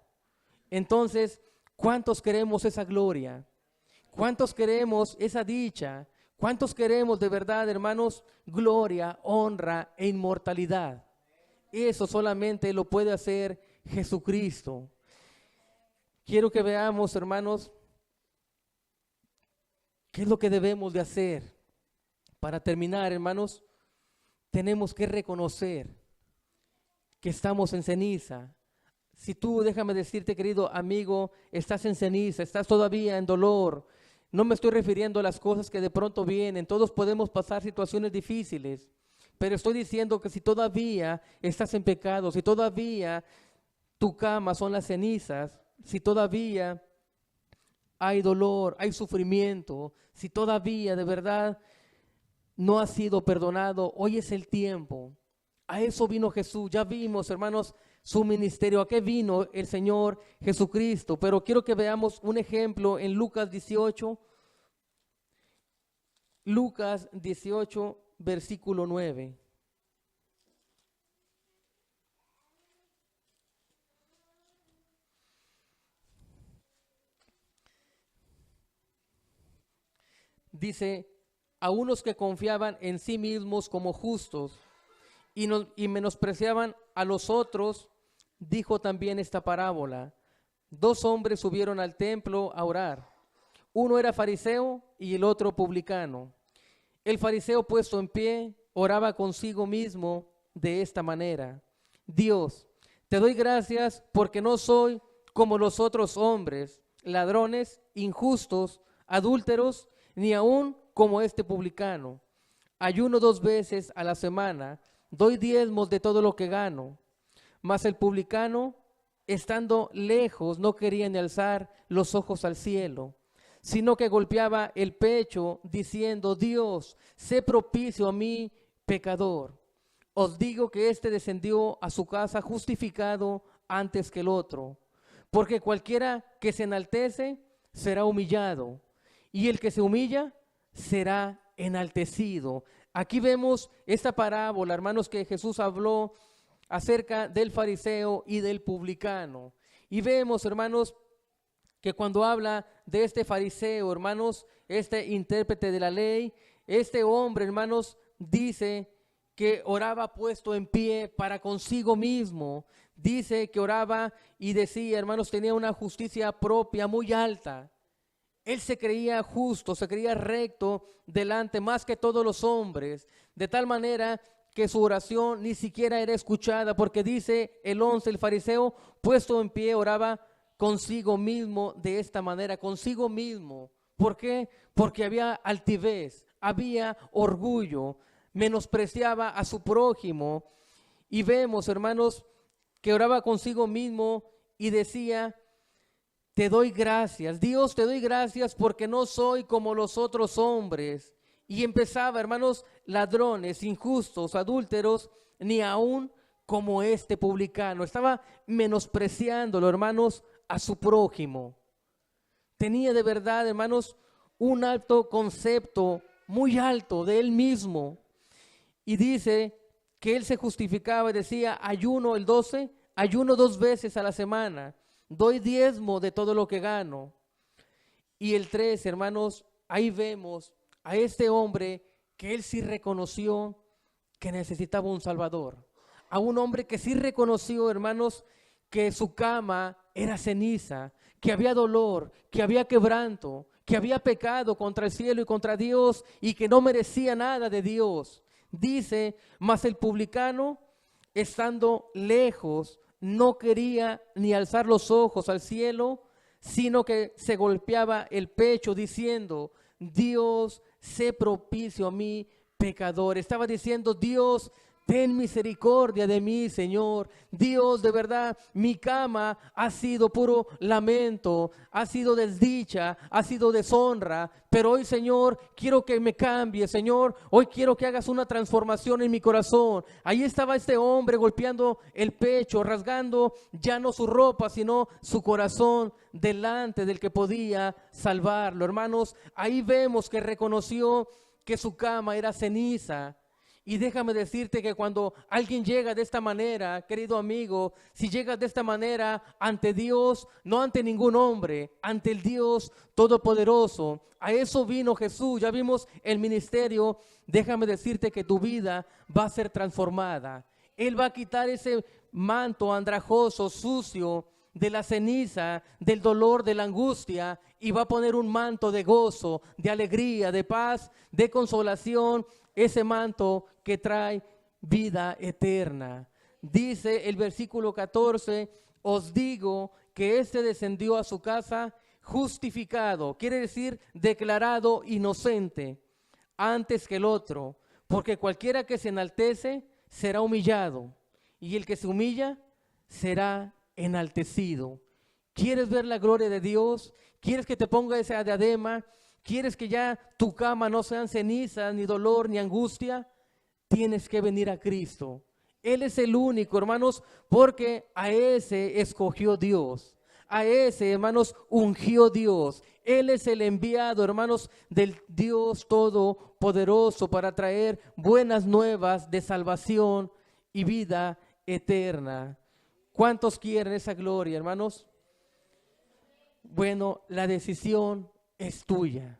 Entonces, ¿cuántos queremos esa gloria? ¿Cuántos queremos esa dicha? ¿Cuántos queremos de verdad, hermanos, gloria, honra e inmortalidad? Eso solamente lo puede hacer Jesucristo. Quiero que veamos, hermanos, qué es lo que debemos de hacer. Para terminar, hermanos, tenemos que reconocer que estamos en ceniza. Si tú, déjame decirte, querido amigo, estás en ceniza, estás todavía en dolor, no me estoy refiriendo a las cosas que de pronto vienen. Todos podemos pasar situaciones difíciles, pero estoy diciendo que si todavía estás en pecado, si todavía tu cama son las cenizas, si todavía hay dolor, hay sufrimiento, si todavía de verdad no has sido perdonado, hoy es el tiempo. A eso vino Jesús. Ya vimos, hermanos, su ministerio. ¿A qué vino el Señor Jesucristo? Pero quiero que veamos un ejemplo en Lucas 18. Lucas 18, versículo 9. Dice, a unos que confiaban en sí mismos como justos y menospreciaban a los otros, dijo también esta parábola. Dos hombres subieron al templo a orar. Uno era fariseo y el otro publicano. El fariseo, puesto en pie, oraba consigo mismo de esta manera: Dios, te doy gracias porque no soy como los otros hombres, ladrones, injustos, adúlteros, ni aun como este publicano. Ayuno 2 veces a la semana, doy diezmos de todo lo que gano. Mas el publicano, estando lejos, no quería ni alzar los ojos al cielo, sino que golpeaba el pecho, diciendo: Dios, sé propicio a mí, pecador. Os digo que éste descendió a su casa justificado antes que el otro. Porque cualquiera que se enaltece será humillado, y el que se humilla será enaltecido. Aquí vemos esta parábola, hermanos, que Jesús habló acerca del fariseo y del publicano. Y vemos, hermanos, que cuando habla de este fariseo, hermanos, este intérprete de la ley, este hombre, hermanos, dice que oraba puesto en pie para consigo mismo. Dice que oraba y decía, hermanos, tenía una justicia propia muy alta. Él se creía justo, se creía recto delante más que todos los hombres, de tal manera que su oración ni siquiera era escuchada, porque dice el 11, el fariseo puesto en pie oraba consigo mismo de esta manera, consigo mismo. ¿Por qué? Porque había altivez, había orgullo, menospreciaba a su prójimo. Y vemos, hermanos, que oraba consigo mismo y decía: te doy gracias, Dios, te doy gracias porque no soy como los otros hombres. Y empezaba, hermanos, ladrones, injustos, adúlteros, ni aún como este publicano. Estaba menospreciándolo, hermanos, a su prójimo. Tenía de verdad, hermanos, un alto concepto, muy alto de él mismo. Y dice que él se justificaba y decía: ayuno el 12, ayuno 2 veces a la semana, doy diezmo de todo lo que gano. Y el 3, hermanos, ahí vemos a este hombre que él sí reconoció que necesitaba un Salvador. a un hombre que sí reconoció, hermanos, que su cama era ceniza, que había dolor, que había quebranto, que había pecado contra el cielo y contra Dios y que no merecía nada de Dios. Dice, mas el publicano, estando lejos, no quería ni alzar los ojos al cielo, sino que se golpeaba el pecho diciendo, Dios, sé propicio a mí, pecador. Estaba diciendo, Dios, ten misericordia de mí, Señor. Dios, de verdad, mi cama ha sido puro lamento, ha sido desdicha, ha sido deshonra. Pero hoy, Señor, quiero que me cambie, Señor. Hoy quiero que hagas una transformación en mi corazón. Ahí estaba este hombre golpeando el pecho, rasgando ya no su ropa, sino su corazón delante del que podía salvarlo. Hermanos, ahí vemos que reconoció que su cama era ceniza. Y déjame decirte que cuando alguien llega de esta manera, querido amigo, si llegas de esta manera ante Dios, no ante ningún hombre, ante el Dios Todopoderoso, a eso vino Jesús. Ya vimos el ministerio. Déjame decirte que tu vida va a ser transformada. Él va a quitar ese manto andrajoso, sucio, de la ceniza, del dolor, de la angustia, y va a poner un manto de gozo, de alegría, de paz, de consolación, ese manto que trae vida eterna. Dice el versículo 14, os digo que este descendió a su casa justificado, quiere decir declarado inocente, antes que el otro, porque cualquiera que se enaltece será humillado, y el que se humilla será enaltecido. ¿Quieres ver la gloria de Dios? ¿Quieres que te ponga esa diadema? ¿Quieres que ya tu cama no sean cenizas, ni dolor, ni angustia? Tienes que venir a Cristo. Él es el único, hermanos, porque a ese escogió Dios. A ese, hermanos, ungió Dios. Él es el enviado, hermanos, del Dios Todopoderoso para traer buenas nuevas de salvación y vida eterna. ¿Cuántos quieren esa gloria, hermanos? Bueno, la decisión es tuya.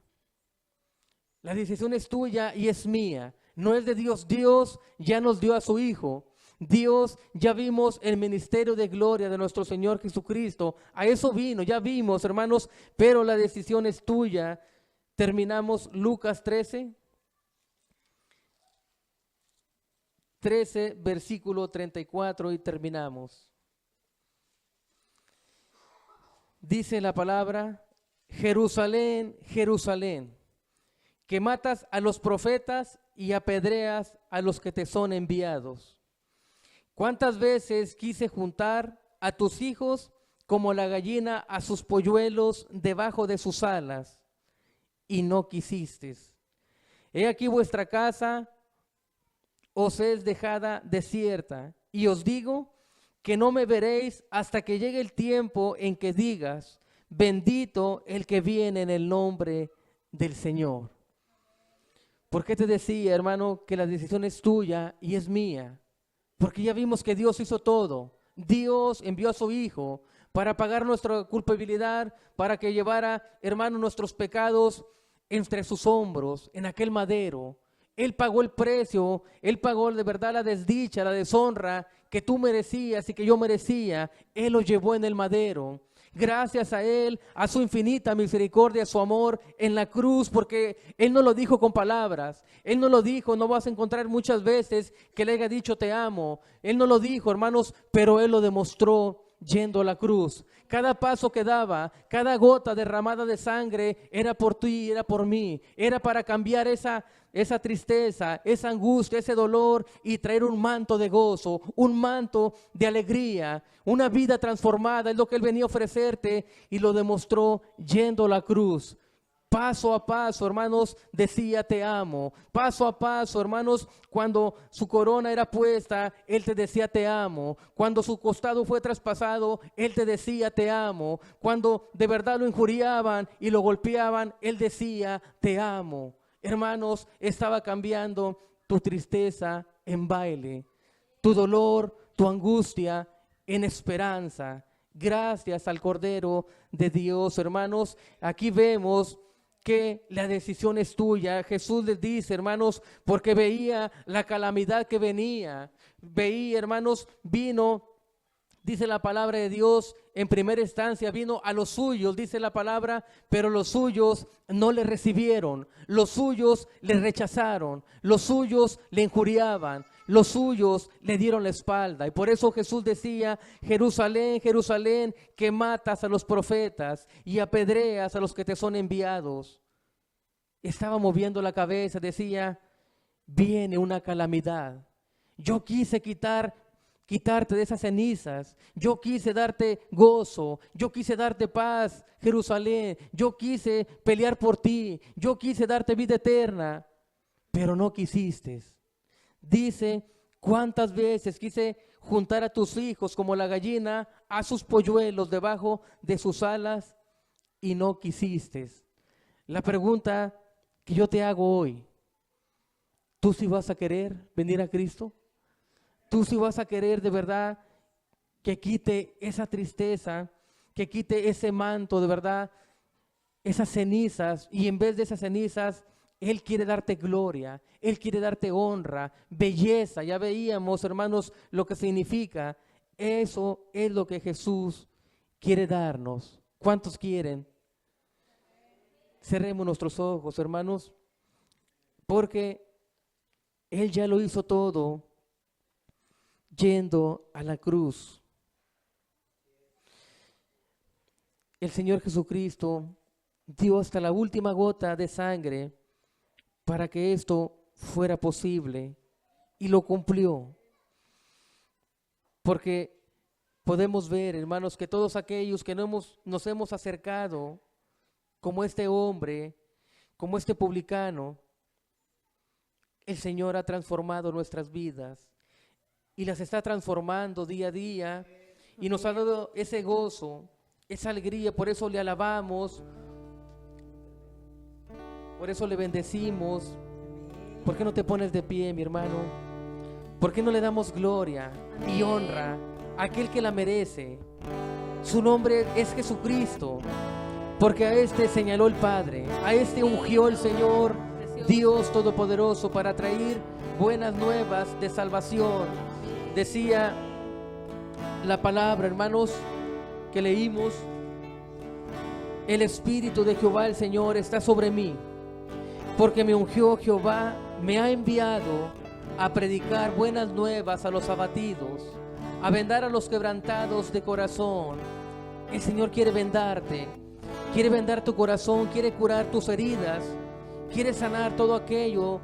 La decisión es tuya y es mía. No es de Dios. Dios ya nos dio a su Hijo. Dios, ya vimos el ministerio de gloria de nuestro Señor Jesucristo. A eso vino, ya vimos, hermanos, pero la decisión es tuya. Terminamos Lucas 13, versículo 34 y terminamos. Dice la palabra, Jerusalén, Jerusalén, que matas a los profetas y apedreas a los que te son enviados. ¿Cuántas veces quise juntar a tus hijos como la gallina a sus polluelos debajo de sus alas? Y no quisiste. He aquí vuestra casa os es dejada desierta, y os digo que no me veréis hasta que llegue el tiempo en que digas, bendito el que viene en el nombre del Señor. ¿Por qué te decía, hermano, que la decisión es tuya y es mía? Porque ya vimos que Dios hizo todo. Dios envió a su Hijo para pagar nuestra culpabilidad, para que llevara, hermano, nuestros pecados entre sus hombros, en aquel madero. Él pagó el precio, Él pagó de verdad la desdicha, la deshonra que tú merecías y que yo merecía. Él lo llevó en el madero. Gracias a Él, a su infinita misericordia, a su amor en la cruz, porque Él no lo dijo con palabras. Él no lo dijo, no vas a encontrar muchas veces que le haya dicho te amo. Él no lo dijo, hermanos, pero Él lo demostró yendo a la cruz. Cada paso que daba, cada gota derramada de sangre era por ti, era por mí. Era para cambiar esa tristeza, esa angustia, ese dolor y traer un manto de gozo, un manto de alegría, una vida transformada. Es lo que Él venía a ofrecerte y lo demostró yendo a la cruz. Paso a paso, hermanos, decía te amo. Paso a paso, hermanos, cuando su corona era puesta, Él te decía te amo. Cuando su costado fue traspasado, Él te decía te amo. Cuando de verdad lo injuriaban y lo golpeaban, Él decía te amo. Hermanos, estaba cambiando tu tristeza en baile, tu dolor, tu angustia en esperanza. Gracias al Cordero de Dios, hermanos. Aquí vemos que la decisión es tuya. Jesús les dice, hermanos, porque veía la calamidad que venía. Veía, hermanos, vino, dice la palabra de Dios, en primera instancia vino a los suyos, dice la palabra, pero los suyos no le recibieron, los suyos le rechazaron, los suyos le injuriaban, los suyos le dieron la espalda. Y por eso Jesús decía, Jerusalén, Jerusalén, que matas a los profetas y apedreas a los que te son enviados. Estaba moviendo la cabeza, decía, viene una calamidad. Yo quise quitarte de esas cenizas. Yo quise darte gozo. Yo quise darte paz, Jerusalén. Yo quise pelear por ti. Yo quise darte vida eterna, pero no quisiste. Dice, ¿cuántas veces quise juntar a tus hijos como la gallina a sus polluelos debajo de sus alas y no quisiste? La pregunta que yo te hago hoy, ¿tú sí vas a querer venir a Cristo? ¿Tú sí vas a querer de verdad que quite esa tristeza, que quite ese manto de verdad, esas cenizas, y en vez de esas cenizas, Él quiere darte gloria, Él quiere darte honra, belleza? Ya veíamos, hermanos, lo que significa. Eso es lo que Jesús quiere darnos. ¿Cuántos quieren? Cerremos nuestros ojos, hermanos, porque Él ya lo hizo todo yendo a la cruz. El Señor Jesucristo dio hasta la última gota de sangre para que esto fuera posible, y lo cumplió. Porque podemos ver, hermanos, que todos aquellos que nos hemos acercado, como este hombre, como este publicano, el Señor ha transformado nuestras vidas y las está transformando día a día, y nos ha dado ese gozo, esa alegría. Por eso le alabamos, por eso le bendecimos. ¿Por qué no te pones de pie, mi hermano? ¿Por qué no le damos gloria y honra a aquel que la merece? Su nombre es Jesucristo, porque a este señaló el Padre, a este ungió el Señor Dios Todopoderoso para traer buenas nuevas de salvación. Decía la palabra, hermanos, que leímos, el Espíritu de Jehová el Señor está sobre mí, porque me ungió Jehová, me ha enviado a predicar buenas nuevas a los abatidos, a vendar a los quebrantados de corazón. El Señor quiere vendarte, quiere vendar tu corazón, quiere curar tus heridas, quiere sanar todo aquello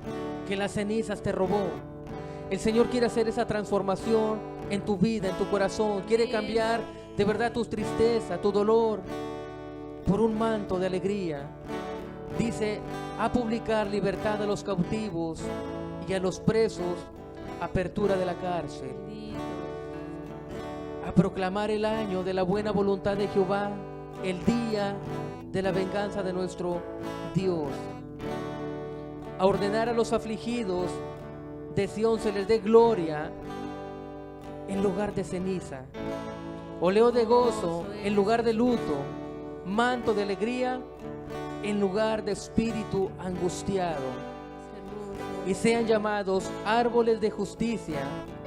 que las cenizas te robó. El Señor quiere hacer esa transformación en tu vida, en tu corazón. Quiere cambiar de verdad tu tristeza, tu dolor, por un manto de alegría. Dice, a publicar libertad a los cautivos y a los presos, apertura de la cárcel. A proclamar el año de la buena voluntad de Jehová, el día de la venganza de nuestro Dios. A ordenar a los afligidos de Sión se les dé gloria en lugar de ceniza, oleo de gozo en lugar de luto, manto de alegría en lugar de espíritu angustiado, y sean llamados árboles de justicia,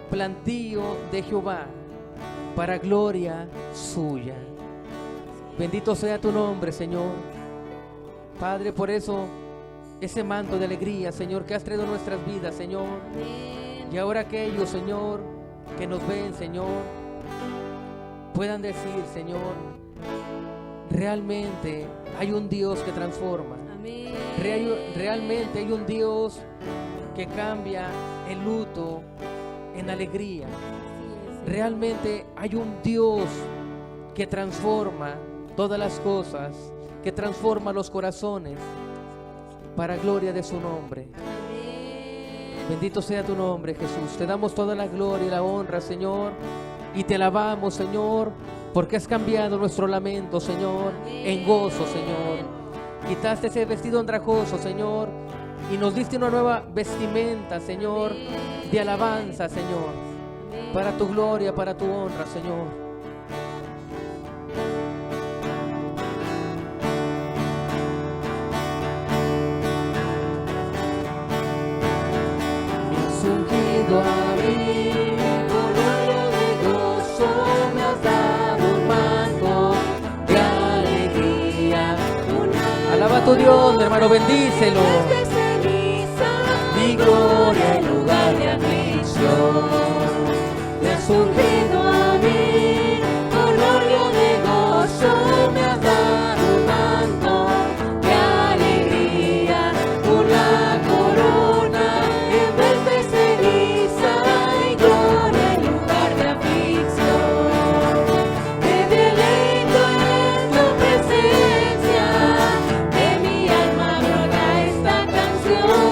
plantío de Jehová, para gloria suya. Bendito sea tu nombre, Señor. Padre, por eso ese manto de alegría, Señor, que has traído a nuestras vidas, Señor. Y ahora aquellos, Señor, que nos ven, Señor, puedan decir, Señor, realmente hay un Dios que transforma. Realmente hay un Dios que cambia el luto en alegría. Realmente hay un Dios que transforma todas las cosas, que transforma los corazones para gloria de su nombre. Bendito sea tu nombre, Jesús. Te damos toda la gloria y la honra, Señor, y te alabamos, Señor, porque has cambiado nuestro lamento, Señor, en gozo, Señor. Quitaste ese vestido andrajoso, Señor, y nos diste una nueva vestimenta, Señor, de alabanza, Señor, para tu gloria, para tu honra, Señor. a tu Dios, mi hermano, bendícelo. Mi gloria en lugar de aflicción, me has ungido a mí, con óleo de gozo me has dado un manto de alegría, una corona en vez de ceniza y gloria en lugar de aflicción. Me deleito en tu presencia, de mi alma brota esta canción.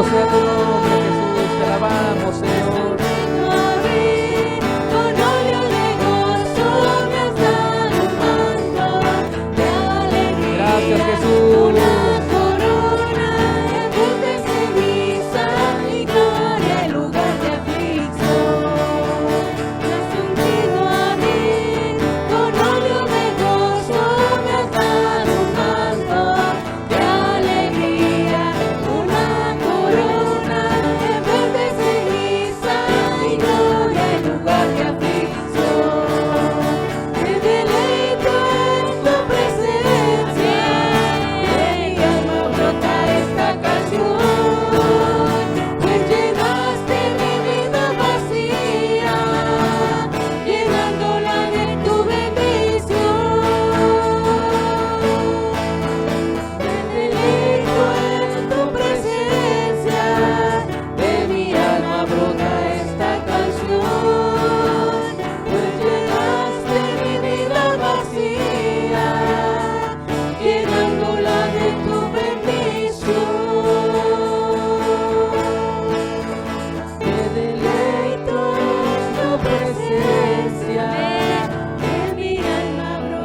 Sea tu nombre, Jesús, te alabamos, Señor. Con óleo de gozo me has dado un manto de alegría. Gracias, Jesús. Una corona en vez de ceniza y gloria en lugar de aflicción. Me has ungido a mí, con óleo de gozo me has dado un manto de alegría.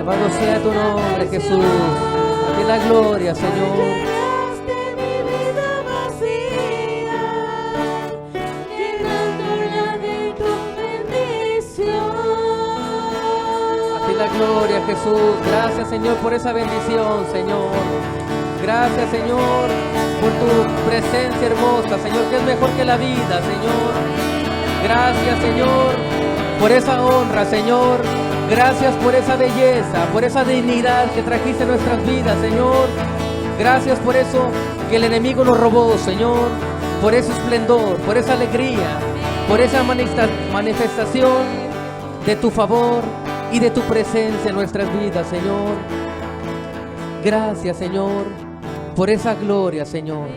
Alabado sea tu nombre, Jesús. A ti la gloria, Señor. Llenaste mi vida vacía, llenándola de tu bendición. A ti la gloria, Jesús. Gracias, Señor, por esa bendición, Señor. Gracias, Señor, por tu presencia hermosa, Señor, que es mejor que la vida, Señor. Gracias, Señor, por esa honra, Señor. Gracias por esa belleza, por esa dignidad que trajiste en nuestras vidas, Señor. Gracias por eso que el enemigo nos robó, Señor. Por ese esplendor, por esa alegría, por esa manifestación de tu favor y de tu presencia en nuestras vidas, Señor. Gracias, Señor, por esa gloria, Señor.